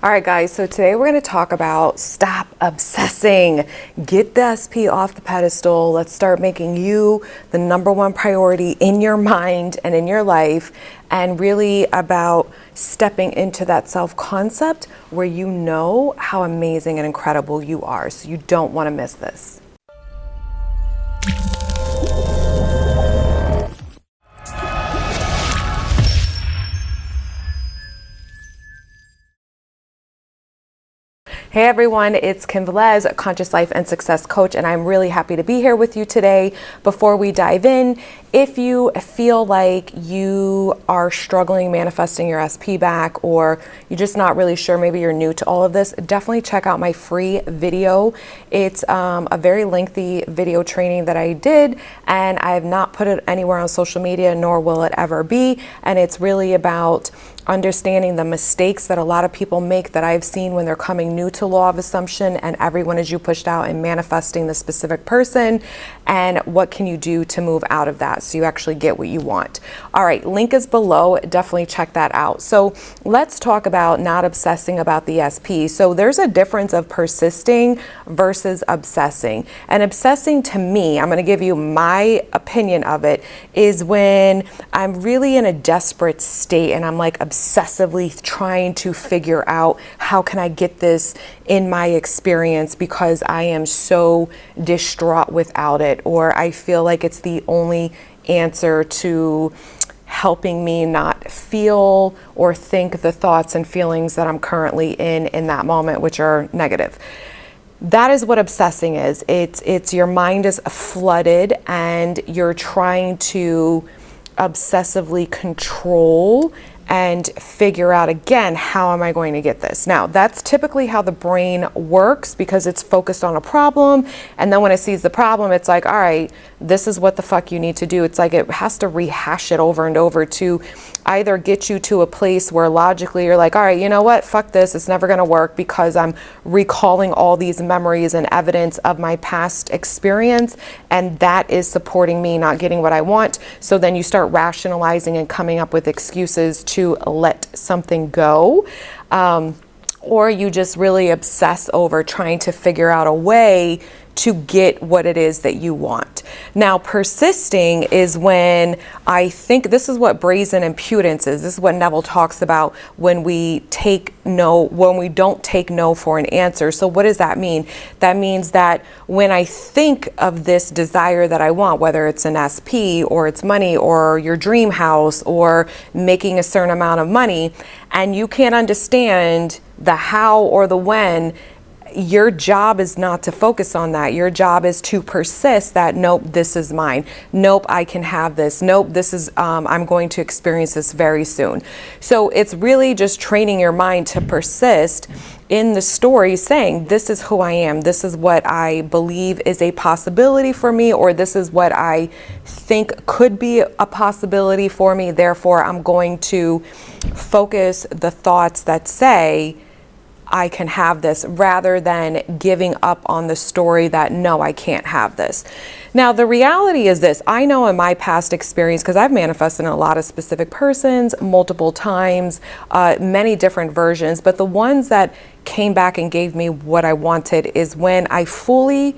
All right, guys, so today we're going to talk about stop obsessing. Get the SP off the pedestal. Let's start making you the number one priority in your mind and in your life, and really about stepping into that self-concept where you know how amazing and incredible you are. So you don't want to miss this. Hey everyone, it's Kim Velez, a conscious life and success coach, and I'm really happy to be here with you today. Before we dive in, if you feel like you are struggling manifesting your SP back, or you're just not really sure, maybe you're new to all of this, definitely check out my free video. It's a very lengthy video training that I did, and I have not put it anywhere on social media, nor will it ever be. And it's really about understanding the mistakes that a lot of people make that I've seen when they're coming new to law of assumption and everyone is you pushed out and manifesting the specific person, and what can you do to move out of that so you actually get what you want. All right, link is below, definitely check that out. So let's talk about not obsessing about the SP. So there's a difference of persisting versus obsessing. And obsessing, to me, I'm going to give you my opinion of it, is when I'm really in a desperate state and I'm like obsessively trying to figure out how can I get this in my experience because I am so distraught without it, or I feel like it's the only answer to helping me not feel or think the thoughts and feelings that I'm currently in that moment, which are negative. That is what obsessing is. It's your mind is flooded and you're trying to obsessively control and figure out, again, how am I going to get this? Now, that's typically how the brain works because it's focused on a problem. And then when it sees the problem, it's like, all right, this is what the fuck you need to do. It's like it has to rehash it over and over to either get you to a place where logically you're like, all right, you know what? Fuck this. It's never going to work because I'm recalling all these memories and evidence of my past experience. And that is supporting me not getting what I want. So then you start rationalizing and coming up with excuses to let something go. Or you just really obsess over trying to figure out a way to get what it is that you want. Now, persisting is when I think this is what brazen impudence is. This is what Neville talks about when we don't take no for an answer. So what does that mean? That means that when I think of this desire that I want, whether it's an SP or it's money or your dream house or making a certain amount of money, and you can't understand the how or the when, your job is not to focus on that. Your job is to persist that, nope, this is mine. Nope, I can have this. Nope, this is, I'm going to experience this very soon. So it's really just training your mind to persist in the story, saying, this is who I am. This is what I believe is a possibility for me, or this is what I think could be a possibility for me. Therefore, I'm going to focus the thoughts that say, I can have this, rather than giving up on the story that no, I can't have this. Now, the reality is this. I know in my past experience, because I've manifested in a lot of specific persons multiple times, many different versions, but the ones that came back and gave me what I wanted is when I fully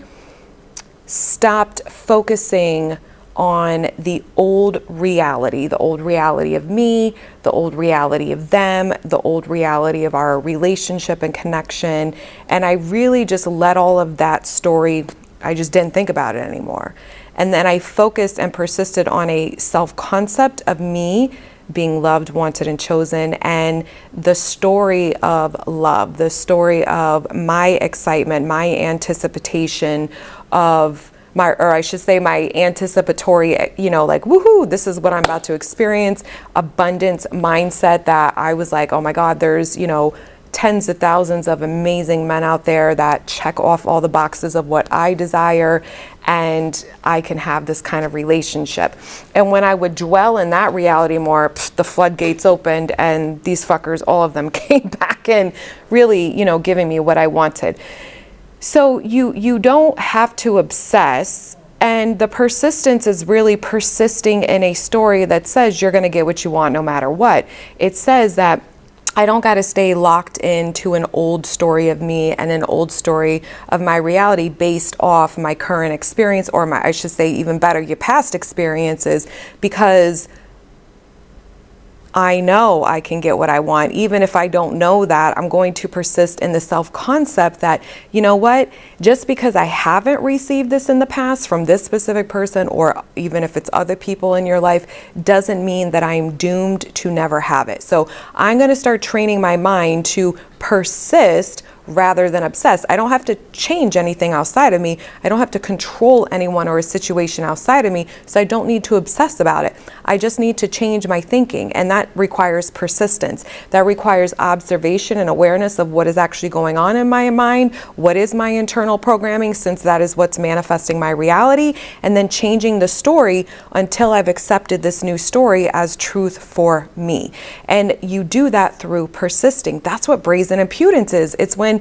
stopped focusing on the old reality of me, the old reality of them, the old reality of our relationship and connection. And I really just let all of that story, I just didn't think about it anymore. And then I focused and persisted on a self-concept of me being loved, wanted, and chosen, and the story of love, the story of my excitement, my anticipation of my anticipatory, like, woohoo, this is what I'm about to experience, abundance mindset that I was like, oh my God, there's, tens of thousands of amazing men out there that check off all the boxes of what I desire, and I can have this kind of relationship. And when I would dwell in that reality more, the floodgates opened and these fuckers, all of them came back in, really, giving me what I wanted. So you don't have to obsess, and the persistence is really persisting in a story that says you're going to get what you want no matter what. It says that I don't got to stay locked into an old story of me and an old story of my reality based off my current experience, or I should say even better, your past experiences, because I know I can get what I want. Even if I don't know that, I'm going to persist in the self-concept that, you know what, just because I haven't received this in the past from this specific person, or even if it's other people in your life, doesn't mean that I'm doomed to never have it. So I'm going to start training my mind to persist rather than obsess. I don't have to change anything outside of me. I don't have to control anyone or a situation outside of me, so I don't need to obsess about it. I just need to change my thinking, and that requires persistence. That requires observation and awareness of what is actually going on in my mind, what is my internal programming, since that is what's manifesting my reality, and then changing the story until I've accepted this new story as truth for me. And you do that through persisting. That's what brazen impudence is. It's when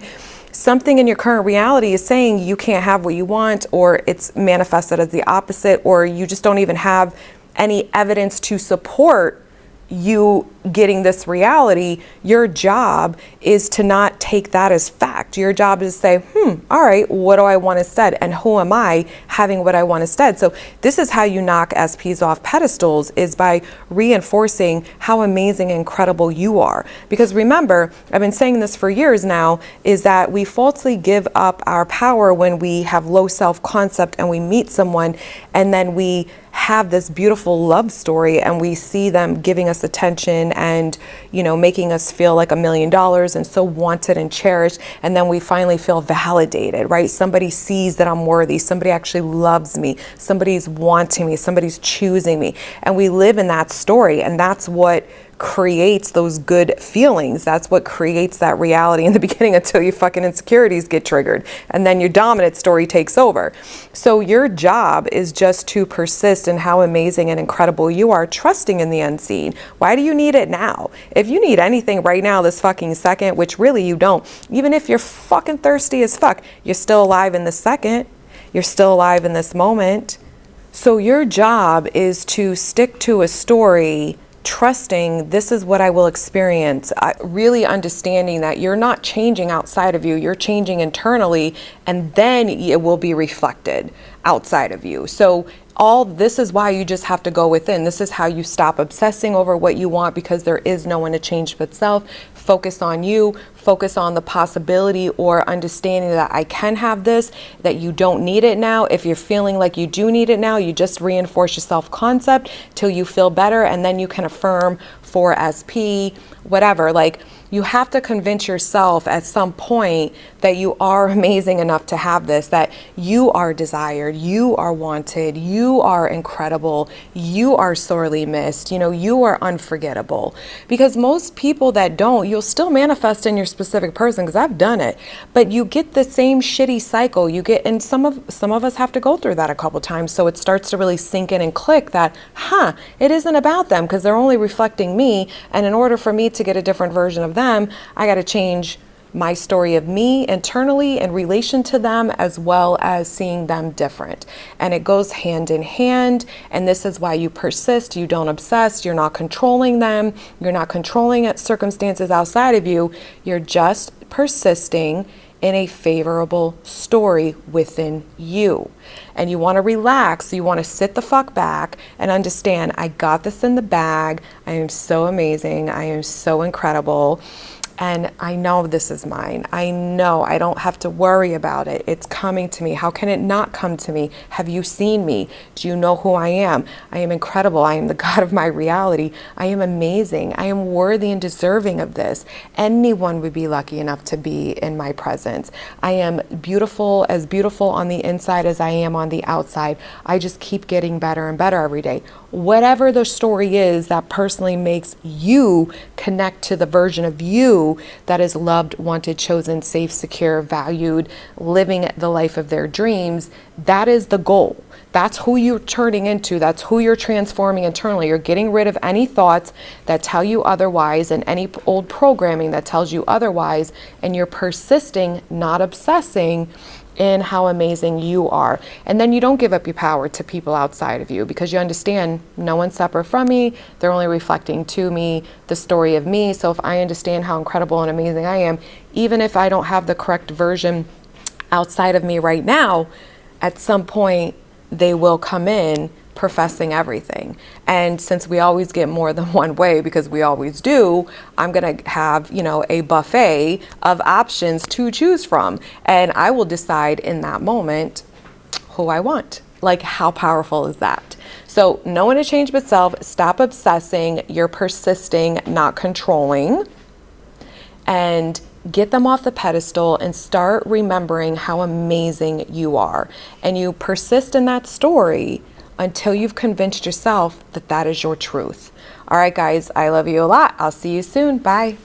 something in your current reality is saying you can't have what you want, or it's manifested as the opposite, or you just don't even have any evidence to support you getting this reality. Your job is to not take that as fact. Your job is to say, all right, what do I want instead? And who am I having what I want instead? So this is how you knock SPs off pedestals, is by reinforcing how amazing and incredible you are. Because remember, I've been saying this for years now, is that we falsely give up our power when we have low self-concept and we meet someone, and then we have this beautiful love story and we see them giving us attention and, you know, making us feel like $1 million and so wanted and cherished. And then we finally feel validated, right? Somebody sees that I'm worthy. Somebody actually loves me. Somebody's wanting me. Somebody's choosing me. And we live in that story. And that's what creates those good feelings. That's what creates that reality in the beginning, until your fucking insecurities get triggered. And then your dominant story takes over. So your job is just to persist in how amazing and incredible you are, trusting in the unseen. Why do you need it now? If you need anything right now, this fucking second, which really you don't, even if you're fucking thirsty as fuck, you're still alive in the second. You're still alive in this moment. So your job is to stick to a story, trusting this is what I will experience, really understanding that you're not changing outside of you, you're changing internally, and then it will be reflected outside of you. So all this is why you just have to go within. This is how you stop obsessing over what you want, because there is no one to change but self. Focus on you, focus on the possibility or understanding that I can have this, that you don't need it now. If you're feeling like you do need it now, you just reinforce your self-concept till you feel better, and then you can affirm for SP, whatever. Like, you have to convince yourself at some point that you are amazing enough to have this, that you are desired, you are wanted, you are incredible, you are sorely missed, you know, you are unforgettable. Because most people that don't, you'll still manifest in your specific person, because I've done it, but you get the same shitty cycle. You get, and some of us have to go through that a couple times, so it starts to really sink in and click that, it isn't about them, because they're only reflecting me, and in order for me to get a different version of them, I got to change my story of me internally in relation to them, as well as seeing them different. And it goes hand in hand. And this is why you persist. You don't obsess. You're not controlling them. You're not controlling circumstances outside of you. You're just persisting in a favorable story within you. And you want to relax. You want to sit the fuck back and understand, I got this in the bag. I am so amazing. I am so incredible. And I know this is mine. I know I don't have to worry about it. It's coming to me. How can it not come to me? Have you seen me? Do you know who I am? I am incredible. I am the God of my reality. I am amazing. I am worthy and deserving of this. Anyone would be lucky enough to be in my presence. I am beautiful on the inside as I am on the outside. I just keep getting better and better every day. Whatever the story is that personally makes you connect to the version of you that is loved, wanted, chosen, safe, secure, valued, living the life of their dreams, that is the goal. That's who you're turning into. That's who you're transforming internally. You're getting rid of any thoughts that tell you otherwise and any old programming that tells you otherwise, and you're persisting, not obsessing, in how amazing you are. And then you don't give up your power to people outside of you, because you understand no one's separate from me. They're only reflecting to me the story of me. So if I understand how incredible and amazing I am, even if I don't have the correct version outside of me right now, at some point they will come in professing everything. And since we always get more than one way, because we always do, I'm going to have, a buffet of options to choose from. And I will decide in that moment who I want. Like, how powerful is that? So no one to change but self. Stop obsessing. You're persisting, not controlling. And get them off the pedestal and start remembering how amazing you are. And you persist in that story until you've convinced yourself that that is your truth. All right, guys, I love you a lot. I'll see you soon. Bye.